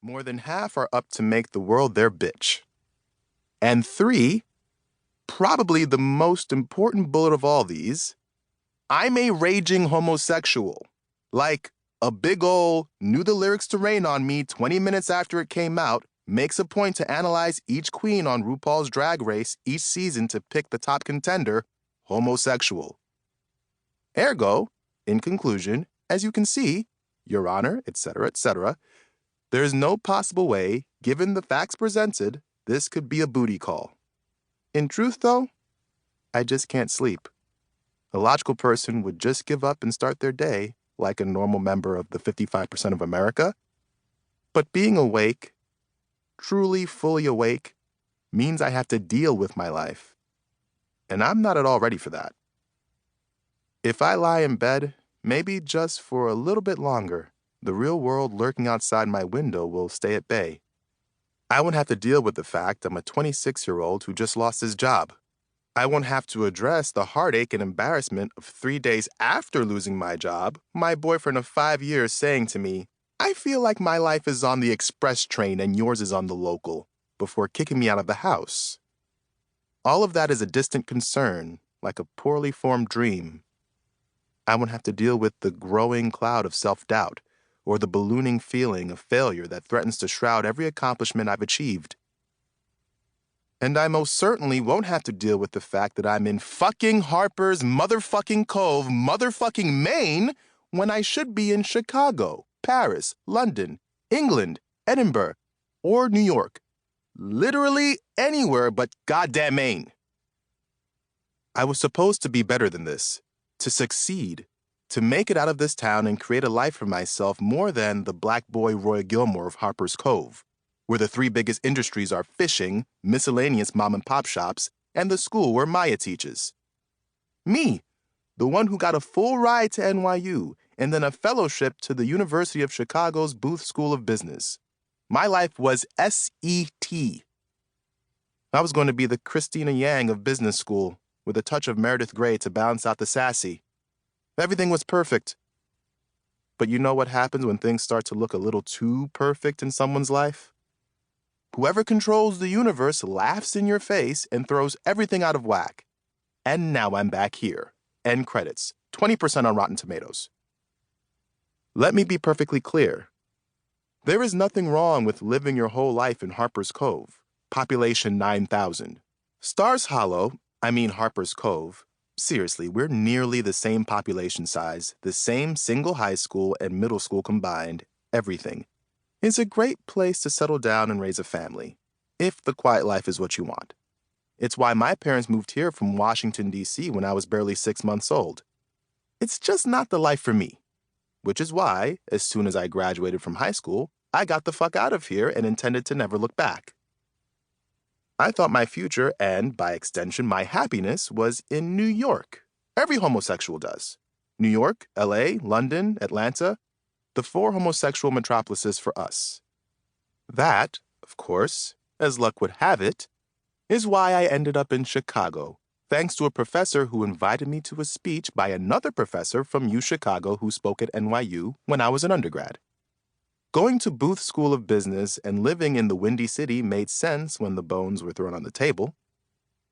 More than half are up to make the world their bitch. And 3, probably the most important bullet of all these, I'm a raging homosexual. Like, a big ol' knew the lyrics to Rain on Me 20 minutes after it came out, makes a point to analyze each queen on RuPaul's Drag Race each season to pick the top contender, homosexual. Ergo, in conclusion, as you can see, Your Honor, etc., there is no possible way, given the facts presented, this could be a booty call. In truth, though, I just can't sleep. A logical person would just give up and start their day like a normal member of the 55% of America. But being awake, truly fully awake, means I have to deal with my life. And I'm not at all ready for that. If I lie in bed, maybe just for a little bit longer, the real world lurking outside my window will stay at bay. I won't have to deal with the fact I'm a 26-year-old who just lost his job. I won't have to address the heartache and embarrassment of 3 days after losing my job, my boyfriend of 5 years saying to me, I feel like my life is on the express train and yours is on the local, before kicking me out of the house. All of that is a distant concern, like a poorly formed dream. I won't have to deal with the growing cloud of self-doubt, or the ballooning feeling of failure that threatens to shroud every accomplishment I've achieved. And I most certainly won't have to deal with the fact that I'm in fucking Harper's motherfucking Cove, motherfucking Maine, when I should be in Chicago, Paris, London, England, Edinburgh, or New York. Literally anywhere but goddamn Maine. I was supposed to be better than this, to succeed, to make it out of this town and create a life for myself more than the black boy Roy Gilmore of Harper's Cove, where the 3 biggest industries are fishing, miscellaneous mom-and-pop shops, and the school where Maya teaches. Me, the one who got a full ride to NYU and then a fellowship to the University of Chicago's Booth School of Business. My life was SET. I was going to be the Christina Yang of business school, with a touch of Meredith Grey to balance out the sassy. Everything was perfect. But you know what happens when things start to look a little too perfect in someone's life? Whoever controls the universe laughs in your face and throws everything out of whack. And now I'm back here. End credits. 20% on Rotten Tomatoes. Let me be perfectly clear. There is nothing wrong with living your whole life in Harper's Cove, population 9,000. Stars Hollow, Harper's Cove, seriously, we're nearly the same population size, the same single high school and middle school combined, everything. It's a great place to settle down and raise a family, if the quiet life is what you want. It's why my parents moved here from Washington, D.C. when I was barely 6 months old. It's just not the life for me, which is why, as soon as I graduated from high school, I got the fuck out of here and intended to never look back. I thought my future, and by extension my happiness, was in New York. Every homosexual does. New York, LA, London, Atlanta, the 4 homosexual metropolises for us. That, of course, as luck would have it, is why I ended up in Chicago, thanks to a professor who invited me to a speech by another professor from UChicago who spoke at NYU when I was an undergrad. Going to Booth School of Business and living in the Windy City made sense when the bones were thrown on the table.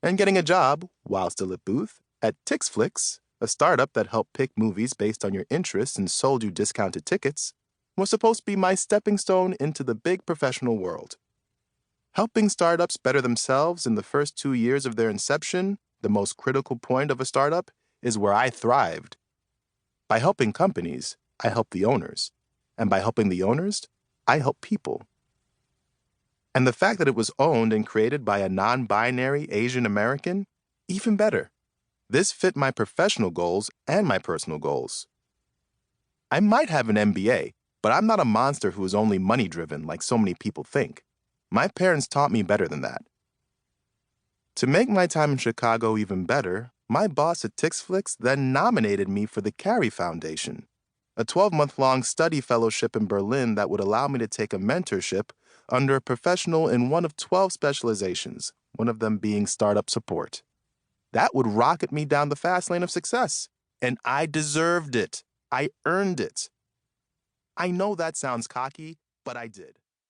And getting a job, while still at Booth, at TixFlix, a startup that helped pick movies based on your interests and sold you discounted tickets, was supposed to be my stepping stone into the big professional world. Helping startups better themselves in the first 2 years of their inception, the most critical point of a startup, is where I thrived. By helping companies, I help the owners. And by helping the owners, I help people. And the fact that it was owned and created by a non-binary Asian American, even better. This fit my professional goals and my personal goals. I might have an MBA, but I'm not a monster who is only money-driven like so many people think. My parents taught me better than that. To make my time in Chicago even better, my boss at TixFlix then nominated me for the Carey Foundation, a 12-month-long study fellowship in Berlin that would allow me to take a mentorship under a professional in one of 12 specializations, one of them being startup support. That would rocket me down the fast lane of success, and I deserved it. I earned it. I know that sounds cocky, but I did.